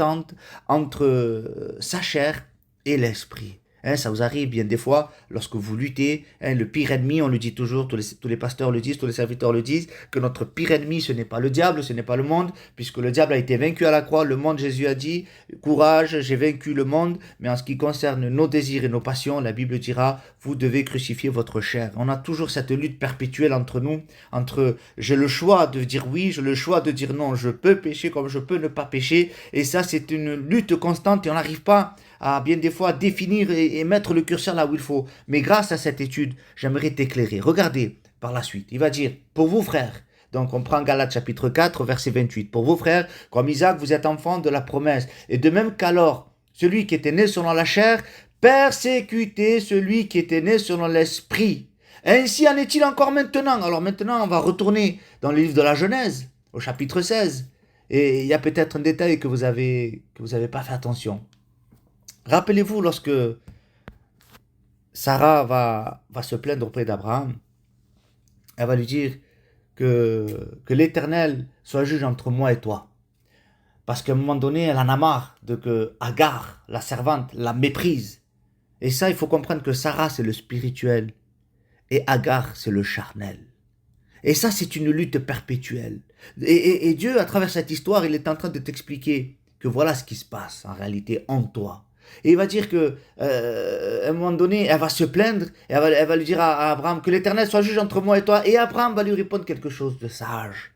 entre sa chair et l'esprit. Ça vous arrive bien des fois, lorsque vous luttez, le pire ennemi, on le dit toujours, tous les pasteurs le disent, tous les serviteurs le disent, que notre pire ennemi, ce n'est pas le diable, ce n'est pas le monde, puisque le diable a été vaincu à la croix, le monde, Jésus a dit, courage, j'ai vaincu le monde, mais en ce qui concerne nos désirs et nos passions, la Bible dira, vous devez crucifier votre chair. On a toujours cette lutte perpétuelle entre nous, entre j'ai le choix de dire oui, j'ai le choix de dire non, je peux pécher comme je peux ne pas pécher, et ça c'est une lutte constante et on n'arrive pas à bien des fois définir et mettre le curseur là où il faut. Mais grâce à cette étude, j'aimerais t'éclairer. Regardez par la suite. Il va dire, pour vous frères, donc on prend Galates chapitre 4, verset 28. Pour vous frères, comme Isaac, vous êtes enfants de la promesse. Et de même qu'alors, celui qui était né selon la chair, persécutez celui qui était né selon l'esprit. Ainsi en est-il encore maintenant. Alors maintenant, on va retourner dans le livre de la Genèse, au chapitre 16. Et il y a peut-être un détail que vous avez pas fait attention. Rappelez-vous lorsque Sarah va se plaindre auprès d'Abraham, elle va lui dire que l'Éternel soit juge entre moi et toi. Parce qu'à un moment donné, elle en a marre de que Agar, la servante, la méprise. Et ça, il faut comprendre que Sarah, c'est le spirituel et Agar, c'est le charnel. Et ça, c'est une lutte perpétuelle. Et Dieu, à travers cette histoire, il est en train de t'expliquer que voilà ce qui se passe en réalité en toi. Et il va dire que à un moment donné, elle va se plaindre, et elle va lui dire à Abraham que l'Éternel soit juge entre moi et toi. Et Abraham va lui répondre quelque chose de sage.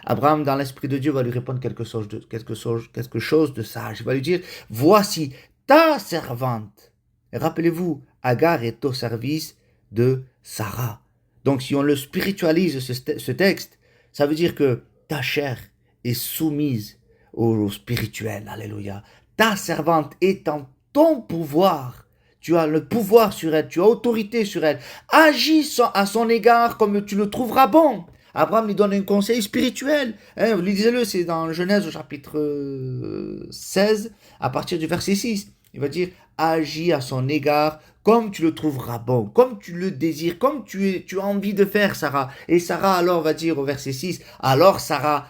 Abraham, dans l'esprit de Dieu, va lui répondre quelque chose de sage. Il va lui dire, voici ta servante. Et rappelez-vous, Agar est au service de Sarah. Donc si on le spiritualise, ce texte, ça veut dire que ta chair est soumise au spirituel. Alléluia. Ta servante est en ton pouvoir. Tu as le pouvoir sur elle, tu as autorité sur elle. Agis à son égard comme tu le trouveras bon. Abraham lui donne un conseil spirituel. Lisez-le, c'est dans Genèse au chapitre 16, à partir du verset 6. Il va dire, agis à son égard comme tu le trouveras bon, comme tu le désires, comme tu as envie de faire, Sarah. Et Sarah alors va dire au verset 6, alors Sarah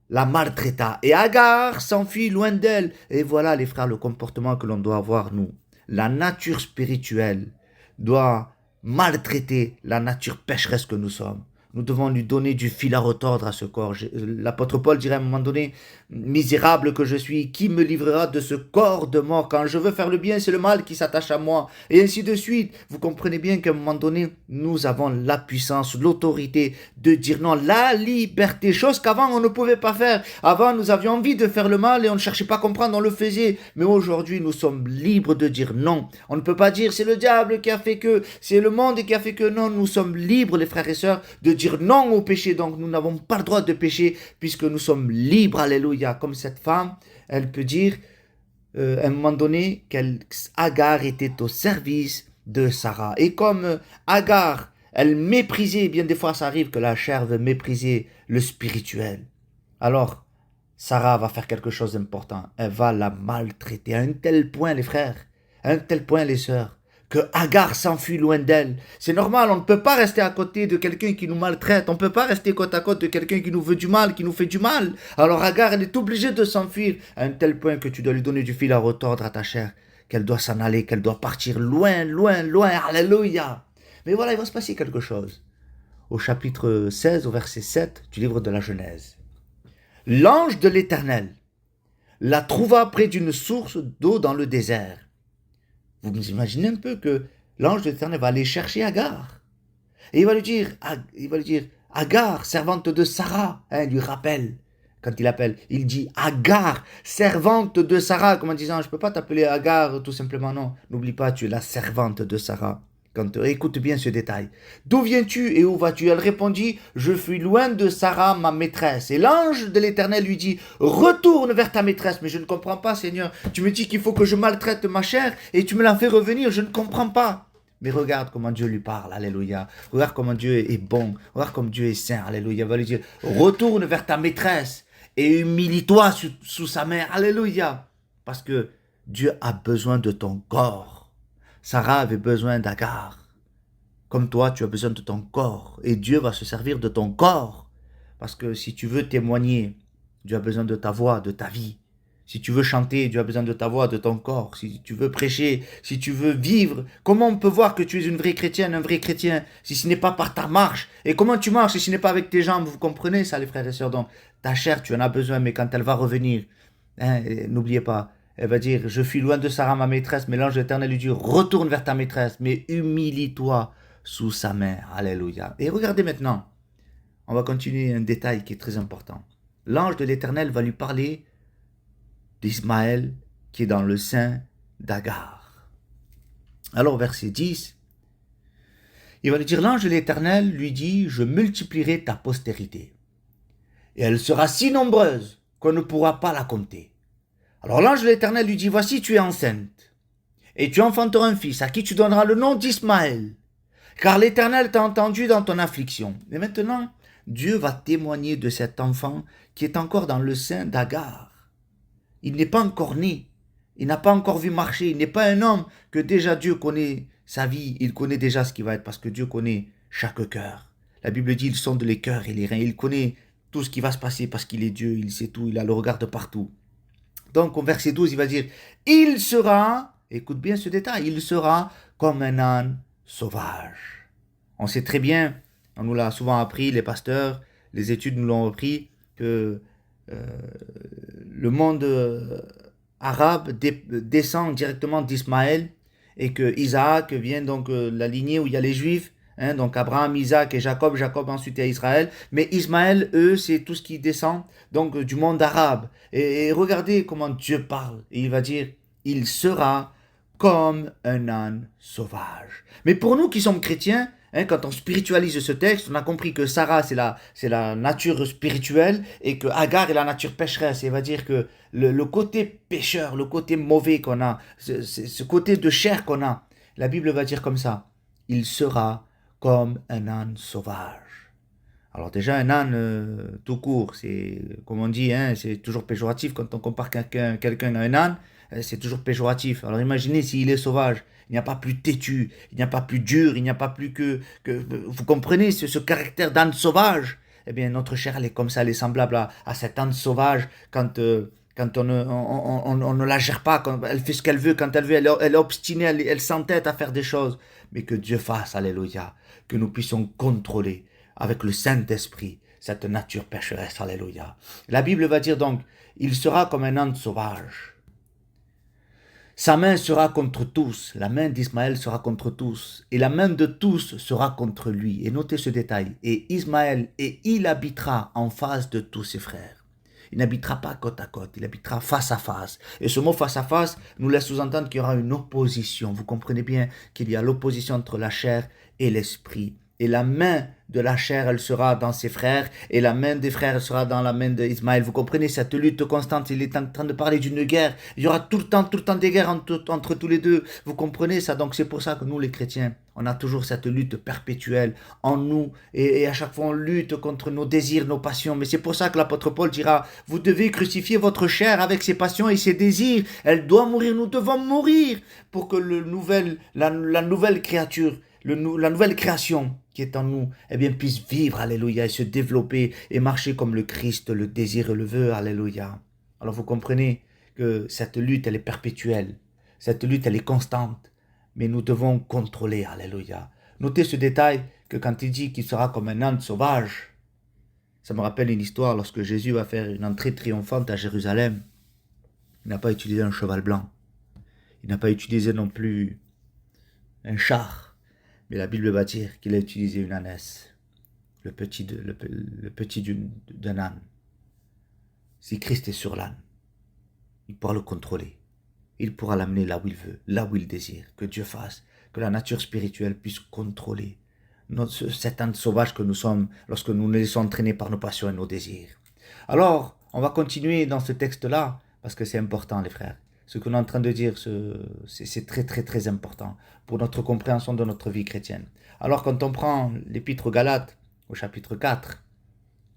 la maltraita. Et Agar s'enfuit loin d'elle. Et voilà, les frères, le comportement que l'on doit avoir, nous. La nature spirituelle doit maltraiter la nature pécheresse que nous sommes. nous devons lui donner du fil à retordre à ce corps. L'apôtre Paul dirait à un moment donné, misérable que je suis, qui me livrera de ce corps de mort? Quand je veux faire le bien, c'est le mal qui s'attache à moi. Et ainsi de suite. Vous comprenez bien qu'à un moment donné, nous avons la puissance, l'autorité de dire non, la liberté, chose qu'avant on ne pouvait pas faire. Avant, nous avions envie de faire le mal et on ne cherchait pas à comprendre, on le faisait. Mais aujourd'hui, nous sommes libres de dire non. On ne peut pas dire c'est le diable qui a fait que, c'est le monde qui a fait que. Non, nous sommes libres, les frères et sœurs, de dire non au péché. Donc nous n'avons pas le droit de pécher puisque nous sommes libres. Alléluia. Comme cette femme, elle peut dire à un moment donné qu'Agar était au service de Sarah. Et comme Agar, elle méprisait, bien des fois ça arrive que la chair veut mépriser le spirituel. Alors, Sarah va faire quelque chose d'important. Elle va la maltraiter à un tel point, les frères, à un tel point, les sœurs, que Agar s'enfuit loin d'elle. C'est normal, on ne peut pas rester à côté de quelqu'un qui nous maltraite. On ne peut pas rester côte à côte de quelqu'un qui nous veut du mal, qui nous fait du mal. Alors Agar, elle est obligée de s'enfuir à un tel point que tu dois lui donner du fil à retordre à ta chair, qu'elle doit s'en aller, qu'elle doit partir loin, loin, loin. Alléluia. Mais voilà, il va se passer quelque chose. Au chapitre 16, au verset 7 du livre de la Genèse. L'ange de l'Éternel la trouva près d'une source d'eau dans le désert. Vous vous imaginez un peu que l'ange de l'Éternel va aller chercher Agar. Et il va lui dire, Agar, servante de Sarah, il lui rappelle, quand il appelle, il dit Agar, servante de Sarah, comme en disant, je ne peux pas t'appeler Agar tout simplement, non, n'oublie pas, tu es la servante de Sarah. Écoute bien ce détail. D'où viens-tu et où vas-tu? Elle répondit, je fuis loin de Sarah, ma maîtresse. Et l'ange de l'Éternel lui dit, retourne vers ta maîtresse. Mais je ne comprends pas, Seigneur. Tu me dis qu'il faut que je maltraite ma chair et tu me la fais revenir. Je ne comprends pas. Mais regarde comment Dieu lui parle, alléluia. Regarde comment Dieu est bon. Regarde comme Dieu est saint, alléluia. Il va lui dire, retourne vers ta maîtresse et humilie-toi sous sa main, alléluia. Parce que Dieu a besoin de ton corps. Sarah avait besoin d'Agar. Comme toi, tu as besoin de ton corps. Et Dieu va se servir de ton corps. Parce que si tu veux témoigner, Dieu a besoin de ta voix, de ta vie. Si tu veux chanter, Dieu a besoin de ta voix, de ton corps. Si tu veux prêcher, si tu veux vivre, comment on peut voir que tu es une vraie chrétienne, un vrai chrétien, si ce n'est pas par ta marche? Et comment tu marches si ce n'est pas avec tes jambes? Vous comprenez ça, les frères et sœurs? Donc, ta chair, tu en as besoin, mais quand elle va revenir, n'oubliez pas, elle va dire, je fuis loin de Sarah, ma maîtresse, mais l'ange de l'Éternel lui dit, retourne vers ta maîtresse, mais humilie-toi sous sa main. Alléluia. Et regardez maintenant, on va continuer un détail qui est très important. L'ange de l'Éternel va lui parler d'Ismaël qui est dans le sein d'Agar. Alors, verset 10, il va lui dire, l'ange de l'Éternel lui dit, je multiplierai ta postérité, et elle sera si nombreuse qu'on ne pourra pas la compter. Alors l'ange de l'Éternel lui dit, voici tu es enceinte, et tu enfanteras un fils, à qui tu donneras le nom d'Ismaël, car l'Éternel t'a entendu dans ton affliction. Et maintenant, Dieu va témoigner de cet enfant qui est encore dans le sein d'Agar. Il n'est pas encore né, il n'a pas encore vu marcher, il n'est pas un homme que déjà Dieu connaît sa vie, il connaît déjà ce qui va être, parce que Dieu connaît chaque cœur. La Bible dit, il sonde les cœurs et les reins, il connaît tout ce qui va se passer parce qu'il est Dieu, il sait tout, il a le regard de partout. Donc au verset 12, il va dire, il sera, écoute bien ce détail, il sera comme un âne sauvage. On sait très bien, on nous l'a souvent appris, les pasteurs, les études nous l'ont appris, que le monde arabe descend directement d'Ismaël et que Isaac vient donc la lignée où il y a les Juifs, donc Abraham, Isaac et Jacob, Jacob ensuite est Israël, mais Ismaël, eux, c'est tout ce qui descend donc du monde arabe. Et regardez comment Dieu parle, et il va dire, il sera comme un âne sauvage. Mais pour nous qui sommes chrétiens, quand on spiritualise ce texte, on a compris que Sarah, c'est la nature spirituelle et que Agar est la nature pécheresse. Et il va dire que le côté pécheur, le côté mauvais qu'on a, ce côté de chair qu'on a, la Bible va dire comme ça, il sera comme un âne sauvage. Alors déjà, un âne tout court, c'est comme on dit, c'est toujours péjoratif quand on compare quelqu'un à un âne, c'est toujours péjoratif. Alors imaginez s'il est sauvage. Il n'y a pas plus têtu, il n'y a pas plus dur, il n'y a pas plus que vous comprenez, ce caractère d'âne sauvage. Eh bien, notre chair, elle est comme ça, elle est semblable à cet âne sauvage quand on ne la gère pas, quand elle fait ce qu'elle veut, quand elle veut, elle est obstinée, elle s'entête à faire des choses. Mais que Dieu fasse, alléluia, que nous puissions contrôler. avec le Saint-Esprit, cette nature pécheresse. Alléluia. La Bible va dire donc, il sera comme un âne sauvage. Sa main sera contre tous, la main d'Ismaël sera contre tous, et la main de tous sera contre lui. Et notez ce détail, et Ismaël, et il habitera en face de tous ses frères. Il n'habitera pas côte à côte, il habitera face à face. Et ce mot face à face nous laisse sous-entendre qu'il y aura une opposition. Vous comprenez bien qu'il y a l'opposition entre la chair et l'esprit. Et la main de la chair, elle sera dans ses frères, et la main des frères, elle sera dans la main d'Ismaël. Vous comprenez cette lutte constante, il est en train de parler d'une guerre. Il y aura tout le temps des guerres entre tous les deux. Vous comprenez ça? Donc c'est pour ça que nous, les chrétiens, on a toujours cette lutte perpétuelle en nous, et à chaque fois on lutte contre nos désirs, nos passions. Mais c'est pour ça que l'apôtre Paul dira, vous devez crucifier votre chair avec ses passions et ses désirs. Elle doit mourir, nous devons mourir pour que la nouvelle créature, la nouvelle création qui est en nous, eh bien, puisse vivre, alléluia, et se développer et marcher comme le Christ le désire et le veut, alléluia. Alors vous comprenez que cette lutte, elle est perpétuelle, cette lutte, elle est constante, mais nous devons contrôler, alléluia. Notez ce détail que quand il dit qu'il sera comme un âne sauvage, ça me rappelle une histoire lorsque Jésus va faire une entrée triomphante à Jérusalem. Il n'a pas utilisé un cheval blanc, il n'a pas utilisé non plus un char, mais la Bible va dire qu'il a utilisé une ânesse, le petit d'un âne. Si Christ est sur l'âne, il pourra le contrôler. Il pourra l'amener là où il veut, là où il désire. Que Dieu fasse, que la nature spirituelle puisse contrôler cet âne sauvage que nous sommes lorsque nous nous laissons entraîner par nos passions et nos désirs. Alors, on va continuer dans ce texte-là, parce que c'est important, les frères. Ce que nous sommes en train de dire, c'est très très très important pour notre compréhension de notre vie chrétienne. Alors quand on prend l'épître aux Galates, au chapitre 4,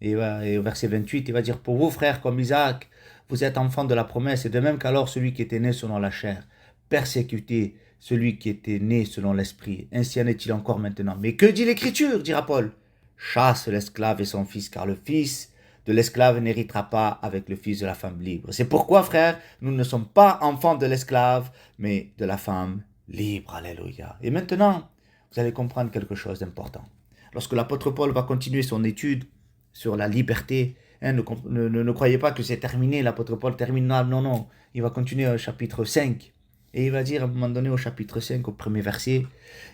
et au verset 28, il va dire, pour vous frères comme Isaac, vous êtes enfants de la promesse, et de même qu'alors celui qui était né selon la chair, persécuté celui qui était né selon l'esprit, ainsi en est-il encore maintenant. Mais que dit l'Écriture, dira Paul? Chasse l'esclave et son fils, car le fils de l'esclave n'héritera pas avec le fils de la femme libre. C'est pourquoi, frères, nous ne sommes pas enfants de l'esclave, mais de la femme libre. Alléluia. Et maintenant, vous allez comprendre quelque chose d'important. Lorsque l'apôtre Paul va continuer son étude sur la liberté, ne croyez pas que c'est terminé, l'apôtre Paul termine, non, il va continuer au chapitre 5, et il va dire à un moment donné au chapitre 5, au premier verset,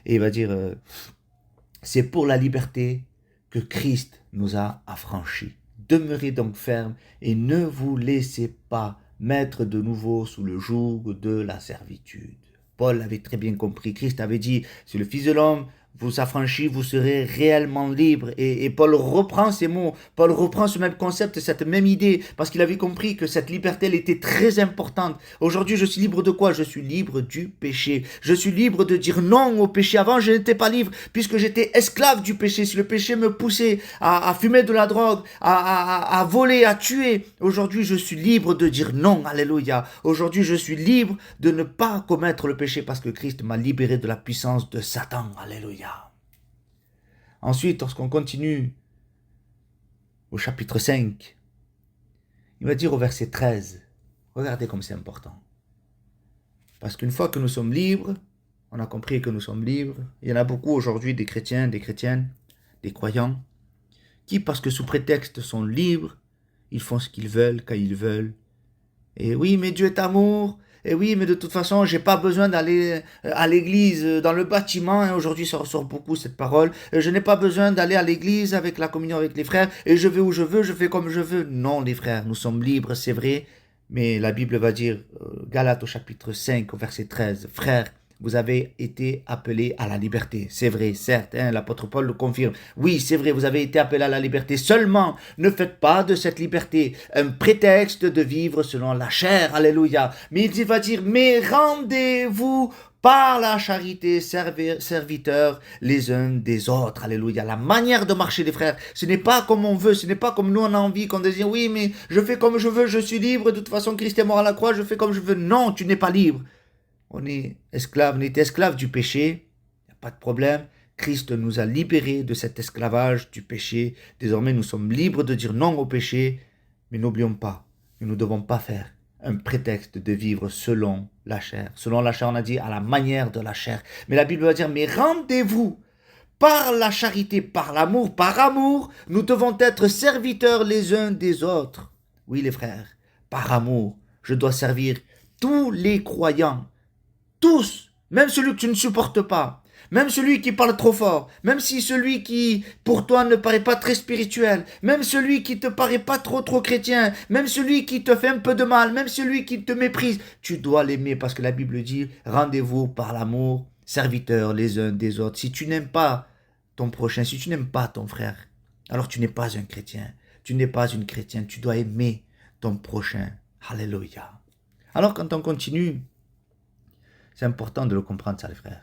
et il va dire, c'est pour la liberté que Christ nous a affranchis. Demeurez donc fermes et ne vous laissez pas mettre de nouveau sous le joug de la servitude. Paul avait très bien compris. Christ avait dit, si le Fils de l'homme vous affranchit, vous serez réellement libre. Et Paul reprend ces mots, Paul reprend ce même concept, cette même idée, parce qu'il avait compris que cette liberté, elle était très importante. Aujourd'hui, je suis libre de quoi? Je suis libre du péché. Je suis libre de dire non au péché. Avant, je n'étais pas libre, puisque j'étais esclave du péché. Si le péché me poussait à fumer de la drogue, à voler, à tuer, aujourd'hui, je suis libre de dire non. Alléluia. Aujourd'hui, je suis libre de ne pas commettre le péché, parce que Christ m'a libéré de la puissance de Satan. Alléluia. Ensuite, lorsqu'on continue au chapitre 5, il va dire au verset 13, regardez comme c'est important. Parce qu'une fois que nous sommes libres, on a compris que nous sommes libres, il y en a beaucoup aujourd'hui des chrétiens, des chrétiennes, des croyants, qui parce que sous prétexte sont libres, ils font ce qu'ils veulent, quand ils veulent. Et oui, mais Dieu est amour. Et oui, mais de toute façon, j'ai pas besoin d'aller à l'église, dans le bâtiment. Aujourd'hui, ça ressort beaucoup cette parole. Je n'ai pas besoin d'aller à l'église avec la communion avec les frères. Et je vais où je veux, je fais comme je veux. Non, les frères, nous sommes libres, c'est vrai. Mais la Bible va dire, Galates au chapitre 5, au verset 13, frères, vous avez été appelés à la liberté. C'est vrai, certes, l'apôtre Paul le confirme. Oui, c'est vrai, vous avez été appelés à la liberté. Seulement, ne faites pas de cette liberté un prétexte de vivre selon la chair. Alléluia. Mais il va dire, mais rendez-vous par la charité serviteurs les uns des autres. Alléluia. La manière de marcher, les frères, ce n'est pas comme on veut, ce n'est pas comme nous on a envie, qu'on dit, oui, mais je fais comme je veux, je suis libre, de toute façon, Christ est mort à la croix, je fais comme je veux. Non, tu n'es pas libre. On est esclave du péché, il n'y a pas de problème. Christ nous a libérés de cet esclavage du péché. Désormais, nous sommes libres de dire non au péché, mais n'oublions pas que nous ne devons pas faire un prétexte de vivre selon la chair. Selon la chair, on a dit à la manière de la chair. Mais la Bible va dire, mais rendez-vous par la charité, par amour, nous devons être serviteurs les uns des autres. Oui, les frères, par amour, je dois servir tous les croyants, tous, même celui que tu ne supportes pas, même celui qui parle trop fort, même si celui qui pour toi ne paraît pas très spirituel, même celui qui te paraît pas trop chrétien, même celui qui te fait un peu de mal, même celui qui te méprise, tu dois l'aimer parce que la Bible dit rendez-vous par l'amour, serviteurs les uns des autres. Si tu n'aimes pas ton prochain, si tu n'aimes pas ton frère, alors tu n'es pas un chrétien, tu n'es pas une chrétienne, tu dois aimer ton prochain. Alléluia. Alors quand on continue, c'est important de le comprendre ça les frères.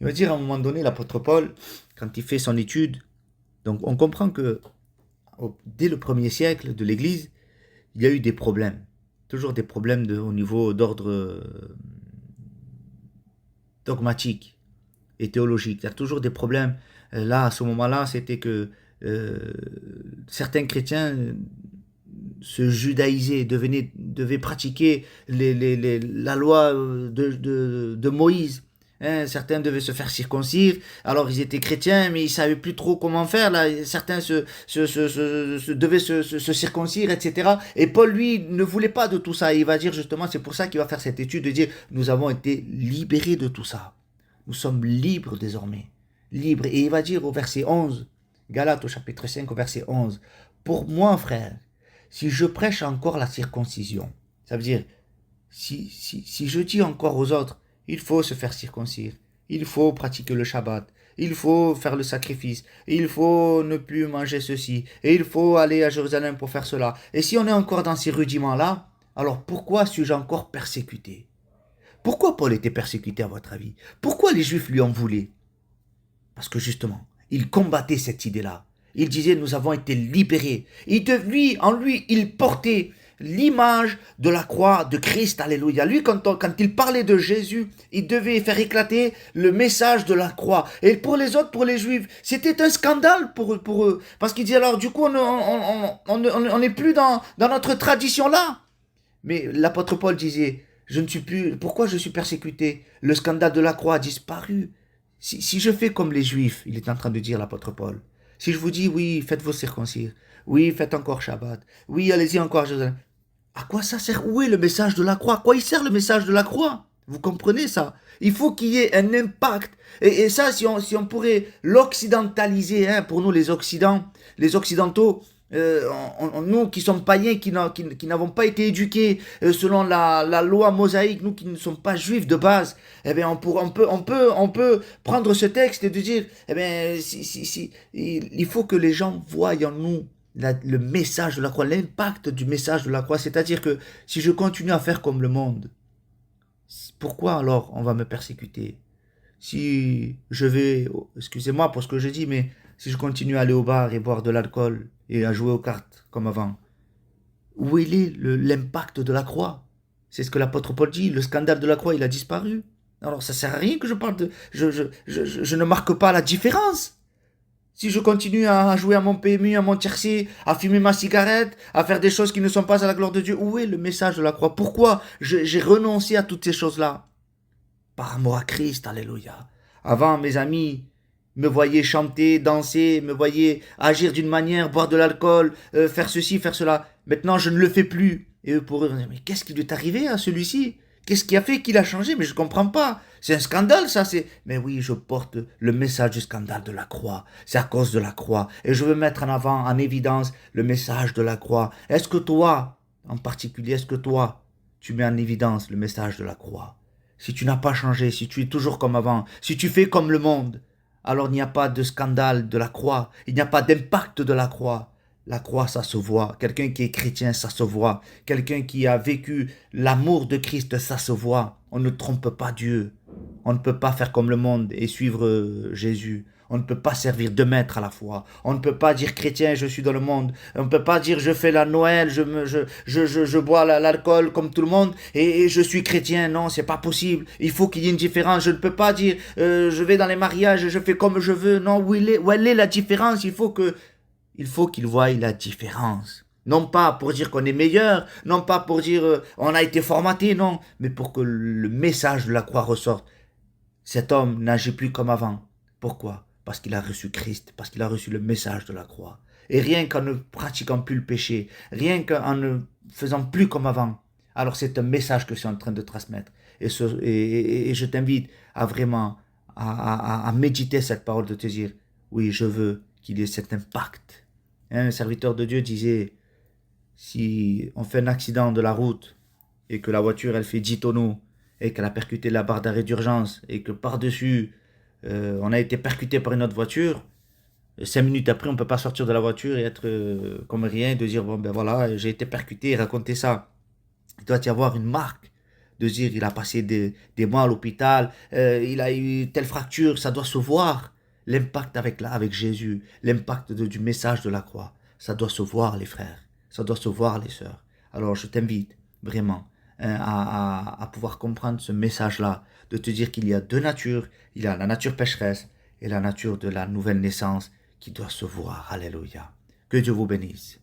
Il va dire à un moment donné, l'apôtre Paul, quand il fait son étude, donc on comprend que dès le 1er siècle de l'Église, il y a eu des problèmes. Toujours des problèmes au niveau d'ordre dogmatique et théologique. Il y a toujours des problèmes. Là, à ce moment-là, c'était que certains chrétiens se judaïsaient, devaient pratiquer la loi de Moïse. Hein, certains devaient se faire circoncire, alors ils étaient chrétiens, mais ils ne savaient plus trop comment faire. Là. Certains devaient se circoncire, etc. Et Paul, lui, ne voulait pas de tout ça. Et il va dire justement, c'est pour ça qu'il va faire cette étude, de dire, nous avons été libérés de tout ça. Nous sommes libres désormais. Libres. Et il va dire au verset 11, Galates au chapitre 5, au verset 11, pour moi, frère, si je prêche encore la circoncision, ça veut dire, si je dis encore aux autres, il faut se faire circoncire, il faut pratiquer le Shabbat, il faut faire le sacrifice, il faut ne plus manger ceci, et il faut aller à Jérusalem pour faire cela. Et si on est encore dans ces rudiments-là, alors pourquoi suis-je encore persécuté? Pourquoi Paul était persécuté à votre avis? Pourquoi les Juifs lui en voulaient? Parce que justement, il combattait cette idée-là. Il disait, nous avons été libérés. En lui, il portait l'image de la croix de Christ, alléluia. Lui, quand il parlait de Jésus, il devait faire éclater le message de la croix. Et pour les autres, pour les Juifs, c'était un scandale pour eux. Parce qu'il dit, alors du coup, on n'est plus dans notre tradition-là. Mais l'apôtre Paul disait, pourquoi je suis persécuté? Le scandale de la croix a disparu. Si je fais comme les Juifs, il est en train de dire l'apôtre Paul, si je vous dis, oui, faites vos circoncires, oui, faites encore Shabbat, oui, allez-y encore à Jérusalem, à quoi ça sert? Où est le message de la croix? À quoi il sert le message de la croix? Vous comprenez ça? Il faut qu'il y ait un impact. Et ça, si on pourrait l'occidentaliser, hein, pour nous les Occidentaux, nous qui sommes païens, qui n'avons pas été éduqués selon la loi mosaïque, nous qui ne sommes pas juifs de base, eh bien on peut prendre ce texte et de dire, eh bien il faut que les gens voient en nous le message de la croix, l'impact du message de la croix. C'est-à-dire que si je continue à faire comme le monde, pourquoi alors on va me persécuter? Si je vais, excusez-moi pour ce que je dis, mais si je continue à aller au bar et boire de l'alcool et à jouer aux cartes comme avant, où est l'impact de la croix? C'est ce que l'apôtre Paul dit, le scandale de la croix, il a disparu. Alors ça sert à rien que je parle de... Je ne marque pas la différence. Si je continue à jouer à mon PMU, à mon tiercé, à fumer ma cigarette, à faire des choses qui ne sont pas à la gloire de Dieu, où est le message de la croix? Pourquoi j'ai renoncé à toutes ces choses-là? Par amour à Christ, alléluia. Avant, mes amis me voyaient chanter, danser, me voyaient agir d'une manière, boire de l'alcool, faire ceci, faire cela. Maintenant, je ne le fais plus. Et eux, pour eux, mais qu'est-ce qui lui est arrivé à celui-ci? Qu'est-ce qui a fait qu'il a changé? Mais je ne comprends pas. C'est un scandale, ça. Mais oui, je porte le message du scandale de la croix. C'est à cause de la croix. Et je veux mettre en avant, en évidence, le message de la croix. Est-ce que toi, en particulier, tu mets en évidence le message de la croix? Si tu n'as pas changé, si tu es toujours comme avant, si tu fais comme le monde, alors il n'y a pas de scandale de la croix. Il n'y a pas d'impact de la croix. La croix, ça se voit. Quelqu'un qui est chrétien, ça se voit. Quelqu'un qui a vécu l'amour de Christ, ça se voit. On ne trompe pas Dieu. On ne peut pas faire comme le monde et suivre Jésus. On ne peut pas servir deux maîtres à la fois. On ne peut pas dire chrétien, je suis dans le monde. On ne peut pas dire je fais la Noël, je bois l'alcool comme tout le monde et je suis chrétien. Non, c'est pas possible. Il faut qu'il y ait une différence. Je ne peux pas dire je vais dans les mariages, je fais comme je veux. Non, où elle est la différence? Il faut qu'il voie la différence. Non pas pour dire qu'on est meilleur, non pas pour dire on a été formaté, non, mais pour que le message de la croix ressorte. Cet homme n'agit plus comme avant. Pourquoi? Parce qu'il a reçu Christ, parce qu'il a reçu le message de la croix. Et rien qu'en ne pratiquant plus le péché, rien qu'en ne faisant plus comme avant, alors c'est un message que je suis en train de transmettre. Et je t'invite à vraiment à méditer cette parole, de te dire, oui, je veux qu'il y ait cet impact. Un serviteur de Dieu disait, si on fait un accident de la route et que la voiture elle fait 10 tonneaux et qu'elle a percuté la barre d'arrêt d'urgence et que par-dessus on a été percuté par une autre voiture, 5 minutes après on ne peut pas sortir de la voiture et être comme rien, de dire bon ben voilà j'ai été percuté et raconter ça. Il doit y avoir une marque de dire il a passé des mois à l'hôpital, il a eu telle fracture, ça doit se voir. L'impact avec Jésus, l'impact du message de la croix, ça doit se voir les frères, ça doit se voir les sœurs. Alors je t'invite vraiment à pouvoir comprendre ce message-là, de te dire qu'il y a deux natures, il y a la nature pécheresse et la nature de la nouvelle naissance qui doit se voir. Alléluia. Que Dieu vous bénisse.